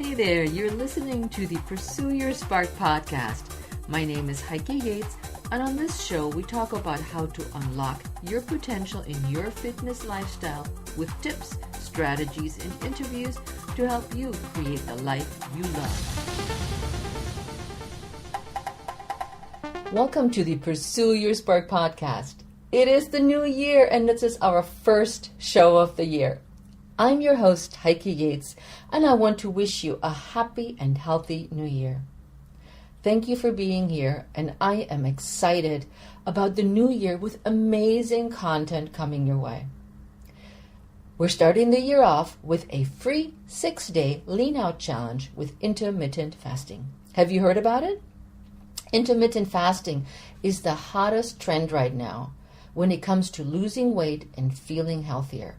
Hey there, you're listening to the Pursue Your Spark podcast. My name is Heike Yates, and on this show we talk about how to unlock your potential in your fitness lifestyle with tips, strategies, and interviews to help you create the life you love. Welcome to the Pursue Your Spark podcast. It is the new year, and this is our first show of the year. I'm your host, Heike Yates, and I want to wish you a happy and healthy new year. Thank you for being here, and I am excited about the new year with amazing content coming your way. We're starting the year off with a free 6-day lean out challenge with intermittent fasting. Have you heard about it? Intermittent fasting is the hottest trend right now when it comes to losing weight and feeling healthier.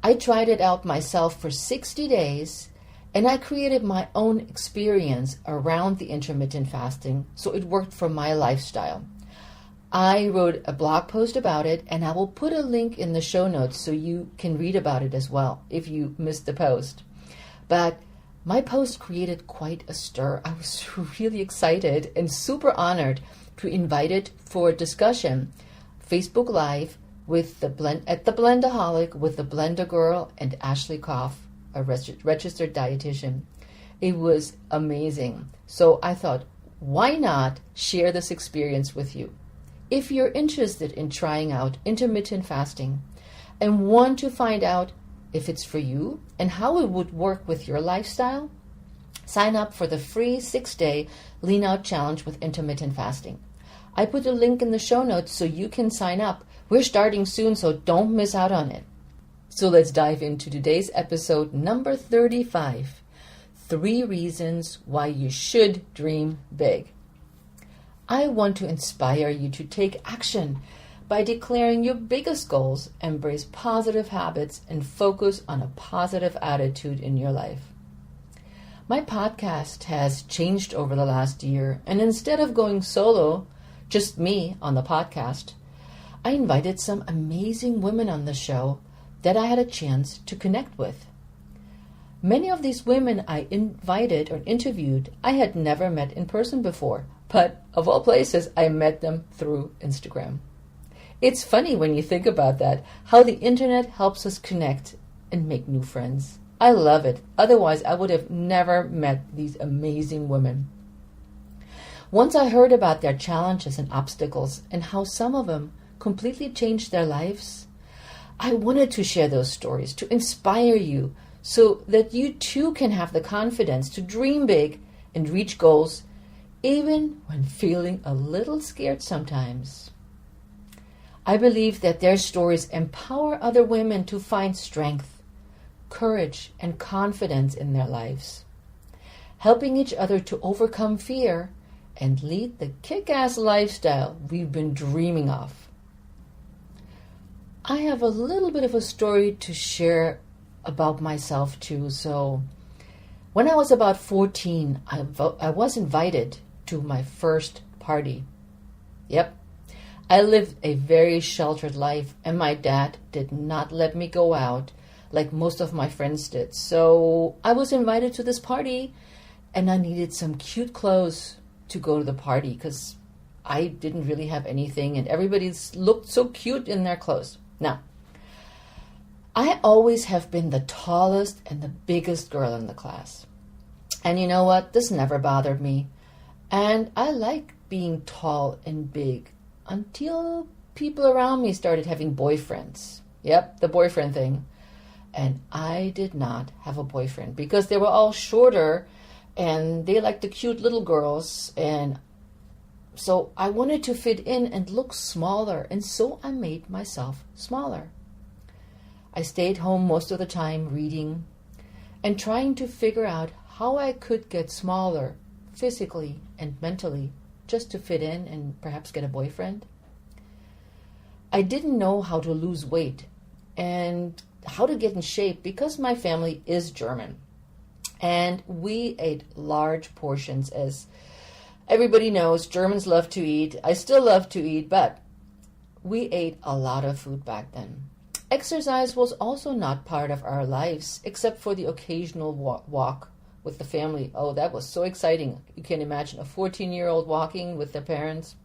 I tried it out myself for 60 days, and I created my own experience around the intermittent fasting, so it worked for my lifestyle. I wrote a blog post about it, and I will put a link in the show notes so you can read about it as well if you missed the post. But my post created quite a stir. I was really excited and super honored to invite it for a discussion, Facebook Live, with the Blendaholic with the Blender Girl and Ashley Koff, a registered dietitian. It was amazing. So I thought, why not share this experience with you? If you're interested in trying out intermittent fasting and want to find out if it's for you and how it would work with your lifestyle, sign up for the free 6-day lean out challenge with intermittent fasting. I put a link in the show notes so you can sign up. We're starting soon, so don't miss out on it. So let's dive into today's episode number 35, 3 reasons why you should dream big. I want to inspire you to take action by declaring your biggest goals, embrace positive habits, and focus on a positive attitude in your life. My podcast has changed over the last year, and instead of going solo, just me on the podcast, I invited some amazing women on the show that I had a chance to connect with. Many of these women I invited or interviewed, I had never met in person before, but of all places, I met them through Instagram. It's funny when you think about that, how the internet helps us connect and make new friends. I love it. Otherwise, I would have never met these amazing women. Once I heard about their challenges and obstacles and how some of them completely changed their lives, I wanted to share those stories to inspire you so that you too can have the confidence to dream big and reach goals even when feeling a little scared sometimes. I believe that their stories empower other women to find strength, courage, and confidence in their lives, helping each other to overcome fear and lead the kick-ass lifestyle we've been dreaming of. I have a little bit of a story to share about myself too. So when I was about 14, I was invited to my first party. Yep. I lived a very sheltered life, and my dad did not let me go out like most of my friends did. So I was invited to this party, and I needed some cute clothes to go to the party because I didn't really have anything, and everybody looked so cute in their clothes. Now, I always have been the tallest and the biggest girl in the class. And you know what? This never bothered me. And I like being tall and big until people around me started having boyfriends. Yep, the boyfriend thing. And I did not have a boyfriend because they were all shorter and they liked the cute little girls. And so I wanted to fit in and look smaller, and so I made myself smaller. I stayed home most of the time reading and trying to figure out how I could get smaller physically and mentally just to fit in and perhaps get a boyfriend. I didn't know how to lose weight and how to get in shape because my family is German. And we ate large portions. As everybody knows, Germans love to eat. I still love to eat, but we ate a lot of food back then. Exercise was also not part of our lives, except for the occasional walk with the family. Oh, that was so exciting. You can imagine a 14-year-old walking with their parents.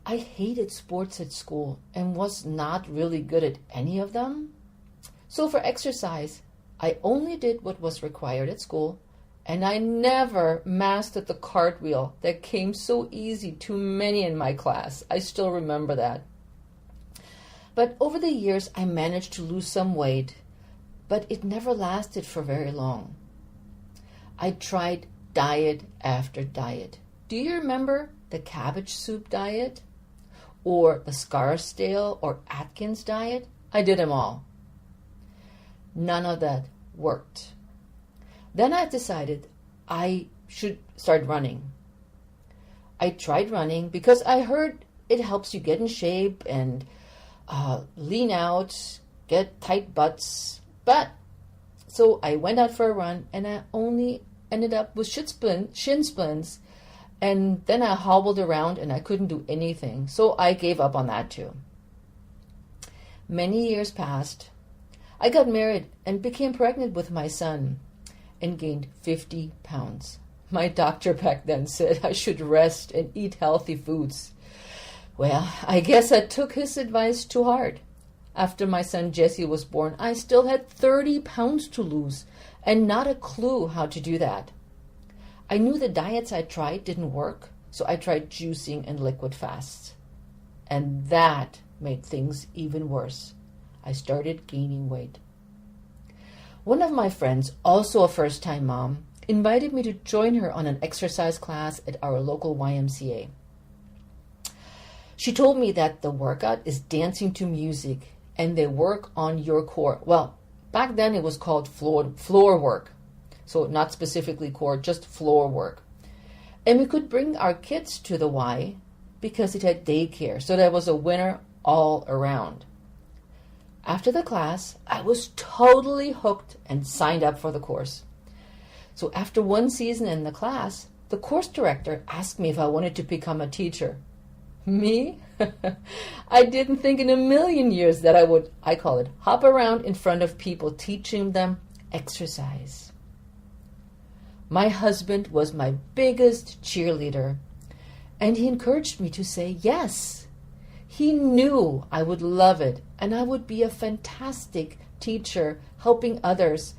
I hated sports at school and was not really good at any of them. So for exercise, I only did what was required at school, and I never mastered the cartwheel that came so easy to many in my class. I still remember that. But over the years, I managed to lose some weight, but it never lasted for very long. I tried diet after diet. Do you remember the cabbage soup diet? Or the Scarsdale or Atkins diet? I did them all. None of that worked. Then I decided I should start running. I tried running because I heard it helps you get in shape and lean out, get tight butts. But so I went out for a run and I only ended up with shin splints. And then I hobbled around and I couldn't do anything. So I gave up on that too. Many years passed. I got married and became pregnant with my son and gained 50 pounds. My doctor back then said I should rest and eat healthy foods. Well, I guess I took his advice to heart. After my son Jesse was born, I still had 30 pounds to lose and not a clue how to do that. I knew the diets I tried didn't work, so I tried juicing and liquid fasts. And that made things even worse. I started gaining weight. One of my friends, also a first-time mom, invited me to join her on an exercise class at our local YMCA. She told me that the workout is dancing to music and they work on your core. Well, back then it was called floor work. So not specifically core, just floor work. And we could bring our kids to the Y because it had daycare. So there was a winner all around. After the class, I was totally hooked and signed up for the course. So after one season in the class, the course director asked me if I wanted to become a teacher. Me? I didn't think in a million years that I would, I call it, hop around in front of people teaching them exercise. My husband was my biggest cheerleader, and he encouraged me to say yes. He knew I would love it, and I would be a fantastic teacher, helping others,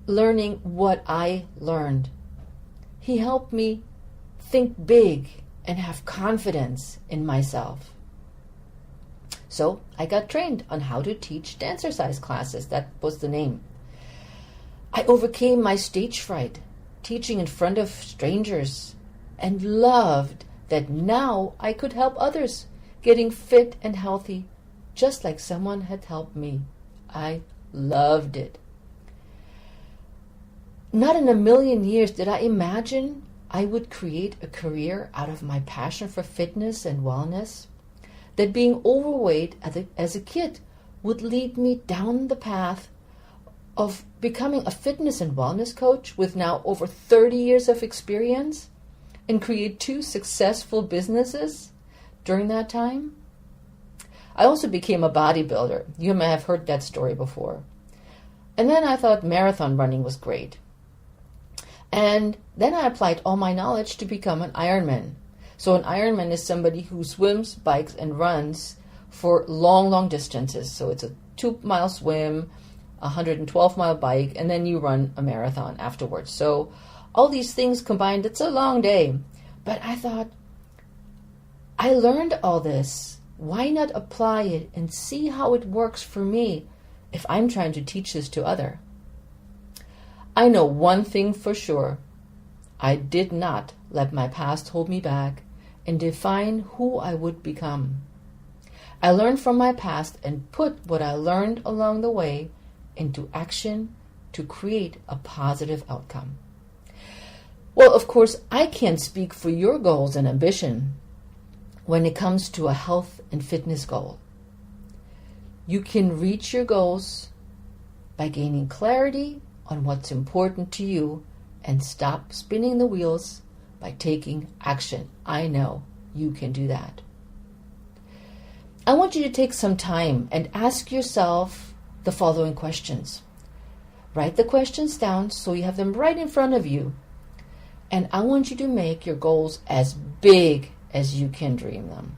learning what I learned. He helped me think big and have confidence in myself. So I got trained on how to teach dancercise classes. That was the name. I overcame my stage fright, teaching in front of strangers, and loved that now I could help others getting fit and healthy, just like someone had helped me. I loved it. Not in a million years did I imagine I would create a career out of my passion for fitness and wellness, that being overweight as a kid would lead me down the path of becoming a fitness and wellness coach with now over 30 years of experience and create 2 successful businesses during that time. I also became a bodybuilder. You may have heard that story before. And then I thought marathon running was great. And then I applied all my knowledge to become an Ironman. So an Ironman is somebody who swims, bikes, and runs for long, long distances. So it's a 2-mile swim, 112-mile bike, and then you run a marathon afterwards. So all these things combined, it's a long day. But I thought, I learned all this. Why not apply it and see how it works for me if I'm trying to teach this to others? I know one thing for sure. I did not let my past hold me back and define who I would become. I learned from my past and put what I learned along the way into action to create a positive outcome. Well, of course, I can't speak for your goals and ambition when it comes to a health and fitness goal. You can reach your goals by gaining clarity on what's important to you and stop spinning the wheels by taking action. I know you can do that. I want you to take some time and ask yourself the following questions. Write the questions down so you have them right in front of you. And I want you to make your goals as big as you can dream them.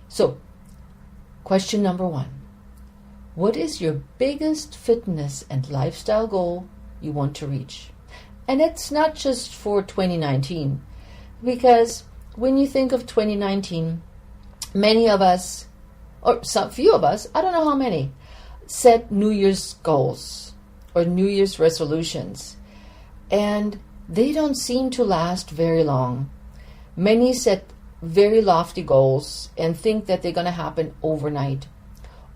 So, question number 1. What is your biggest fitness and lifestyle goal you want to reach? And it's not just for 2019, because when you think of 2019, many of us, or some few of us, I don't know how many, set New Year's goals or New Year's resolutions, and they don't seem to last very long. Many set very lofty goals and think that they're going to happen overnight,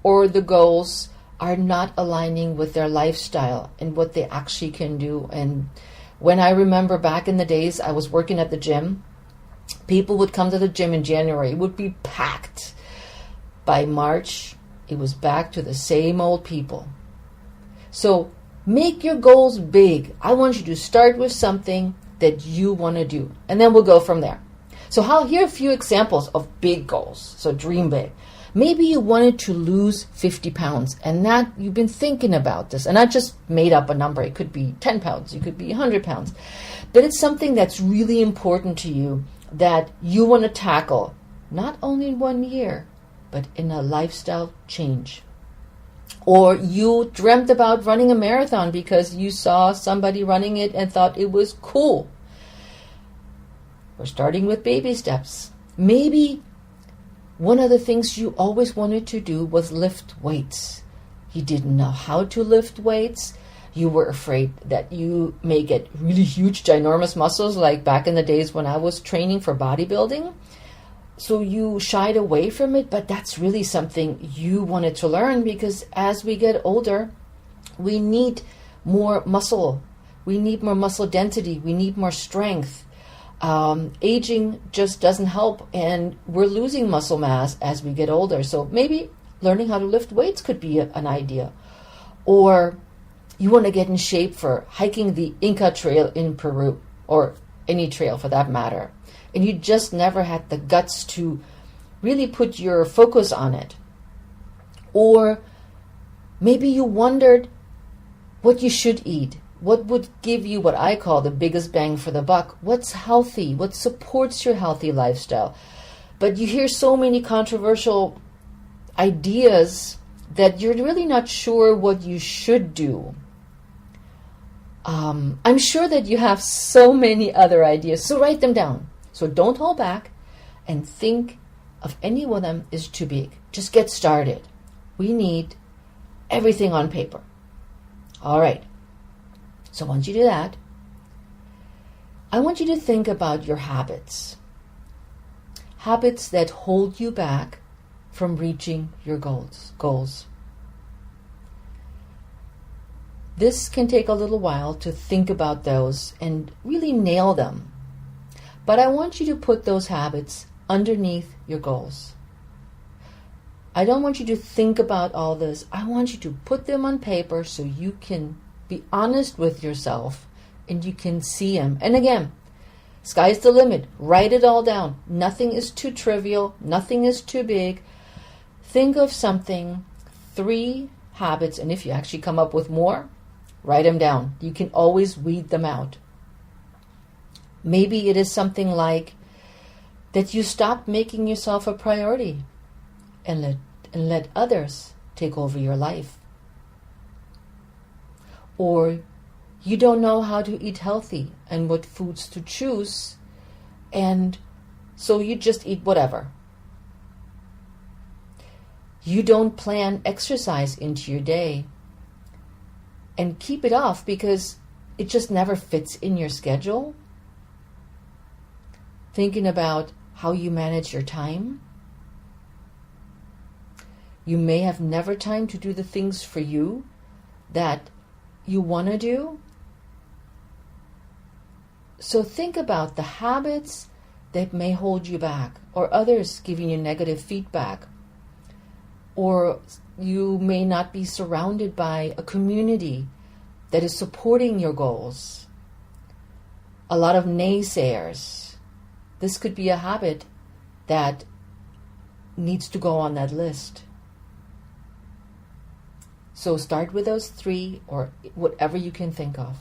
or the goals are not aligning with their lifestyle and what they actually can do. And when I remember back in the days I was working at the gym, people would come to the gym in January, it would be packed. By March, it was back to the same old people. So make your goals big. I want you to start with something that you want to do, and then we'll go from there. So here are a few examples of big goals. So dream big. Maybe you wanted to lose 50 pounds, and that you've been thinking about this, and not just made up a number. It could be 10 pounds, it could be 100 pounds. But it's something that's really important to you that you want to tackle, not only in 1 year, but in a lifestyle change. Or you dreamt about running a marathon because you saw somebody running it and thought it was cool. We're starting with baby steps. Maybe one of the things you always wanted to do was lift weights. You didn't know how to lift weights. You were afraid that you may get really huge, ginormous muscles like back in the days when I was training for bodybuilding. So you shied away from it, but that's really something you wanted to learn, because as we get older, we need more muscle. We need more muscle density. We need more strength. Aging just doesn't help, and we're losing muscle mass as we get older. So maybe learning how to lift weights could be an idea. Or you want to get in shape for hiking the Inca Trail in Peru, or any trail for that matter, and you just never had the guts to really put your focus on it. Or maybe you wondered what you should eat. What would give you what I call the biggest bang for the buck? What's healthy? What supports your healthy lifestyle? But you hear so many controversial ideas that you're really not sure what you should do. I'm sure that you have so many other ideas, so write them down. So don't hold back and think of any one of them is too big. Just get started. We need everything on paper. All right. So once you do that, I want you to think about your habits. Habits that hold you back from reaching your goals. This can take a little while to think about those and really nail them. But I want you to put those habits underneath your goals. I don't want you to think about all this. I want you to put them on paper so you can be honest with yourself and you can see them. And again, sky's the limit. Write it all down. Nothing is too trivial. Nothing is too big. Think of something, 3 habits, and if you actually come up with more, write them down. You can always weed them out. Maybe it is something like that you stop making yourself a priority and let others take over your life. Or you don't know how to eat healthy and what foods to choose, and so you just eat whatever. You don't plan exercise into your day and keep it off because it just never fits in your schedule. Thinking about how you manage your time. You may have never time to do the things for you that you want to do. So think about the habits that may hold you back, or others giving you negative feedback. Or you may not be surrounded by a community that is supporting your goals. A lot of naysayers. This could be a habit that needs to go on that list. So start with those 3 or whatever you can think of.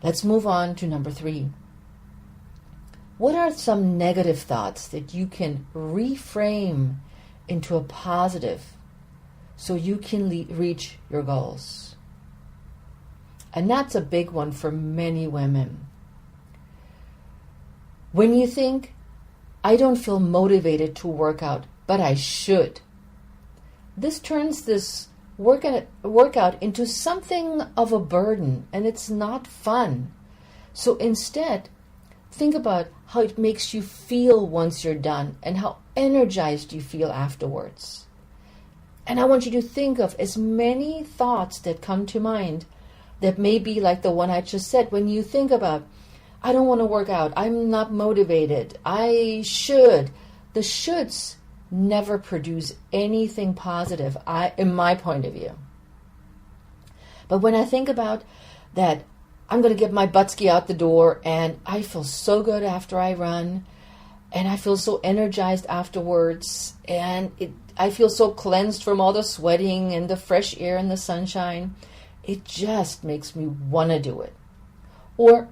Let's move on to number 3. What are some negative thoughts that you can reframe into a positive so you can reach your goals? And that's a big one for many women. When you think, I don't feel motivated to work out, but I should. This turns this workout into something of a burden, and it's not fun. So instead, think about how it makes you feel once you're done and how energized you feel afterwards. And I want you to think of as many thoughts that come to mind that may be like the one I just said. When you think about, I don't want to work out, I'm not motivated, I should. The shoulds never produce anything positive, in my point of view. But when I think about that, I'm going to get my buttski out the door and I feel so good after I run and I feel so energized afterwards and I feel so cleansed from all the sweating and the fresh air and the sunshine. It just makes me want to do it. Or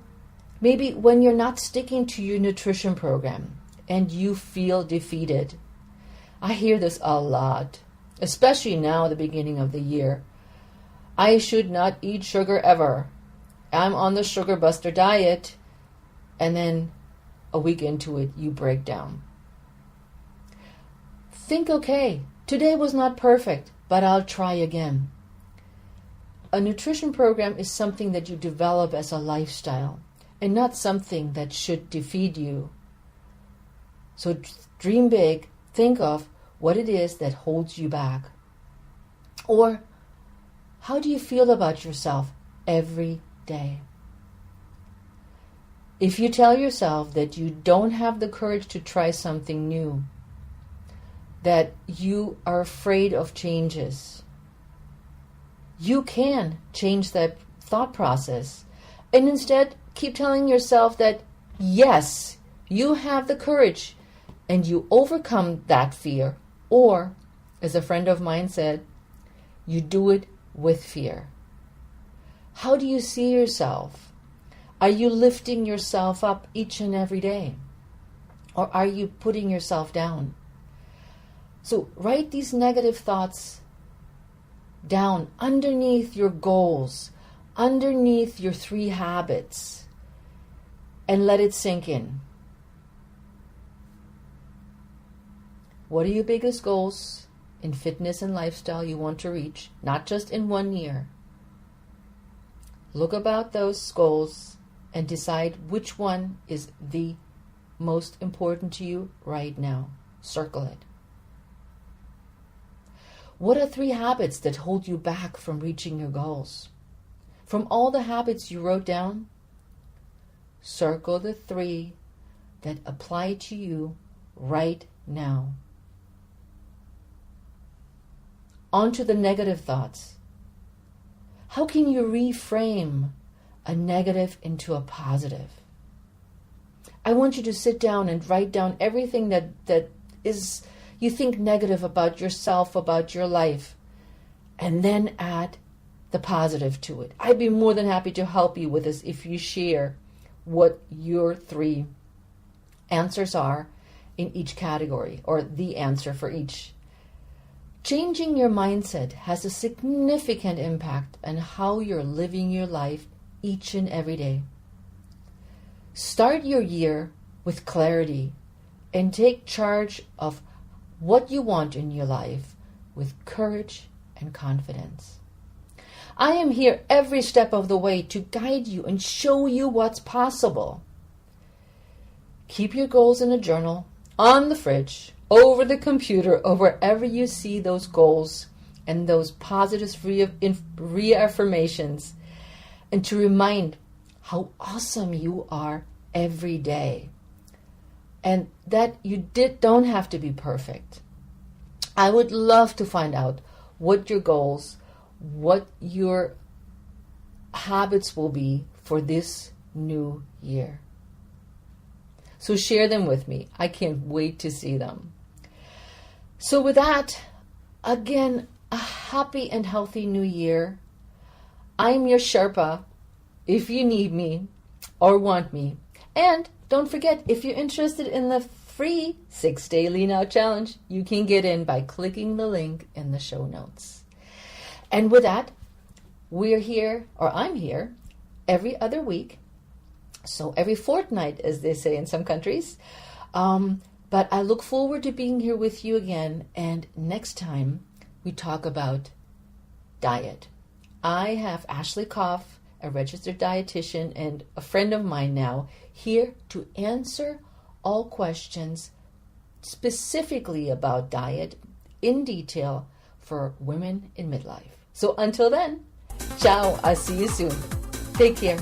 maybe when you're not sticking to your nutrition program and you feel defeated. I hear this a lot, especially now at the beginning of the year. I should not eat sugar ever. I'm on the sugar buster diet. And then a week into it, you break down. Think, okay, today was not perfect, but I'll try again. A nutrition program is something that you develop as a lifestyle and not something that should defeat you. So dream big, think of what it is that holds you back. Or how do you feel about yourself every day? If you tell yourself that you don't have the courage to try something new, that you are afraid of changes, you can change that thought process and instead keep telling yourself that yes, you have the courage and you overcome that fear. Or, as a friend of mine said, you do it with fear. How do you see yourself? Are you lifting yourself up each and every day? Or are you putting yourself down? So write these negative thoughts down underneath your goals, underneath your 3 habits, and let it sink in. What are your biggest goals in fitness and lifestyle you want to reach, not just in 1 year? Look about those goals and decide which one is the most important to you right now. Circle it. What are 3 habits that hold you back from reaching your goals? From all the habits you wrote down, circle the 3 that apply to you right now. On to the negative thoughts. How can you reframe a negative into a positive? I want you to sit down and write down everything that is you think negative about yourself, about your life, and then add the positive to it. I'd be more than happy to help you with this if you share what your 3 answers are in each category, or the answer for each. Changing your mindset has a significant impact on how you're living your life each and every day. Start your year with clarity and take charge of what you want in your life with courage and confidence. I am here every step of the way to guide you and show you what's possible. Keep your goals in a journal, on the fridge, over the computer, or wherever you see those goals and those positive reaffirmations, and to remind how awesome you are every day. And that you don't have to be perfect. I would love to find out what your goals, what your habits will be for this new year. So share them with me. I can't wait to see them. So with that, again, a happy and healthy new year. I'm your Sherpa if you need me or want me. And don't forget, if you're interested in the free 6-day Lean Out Challenge, you can get in by clicking the link in the show notes. And with that, we're here, or I'm here, every other week. So every fortnight, as they say in some countries. But I look forward to being here with you again. And next time, we talk about diet. I have Ashley Koff, a registered dietitian and a friend of mine now, here to answer all questions specifically about diet in detail for women in midlife. So until then, ciao, I'll see you soon. Take care.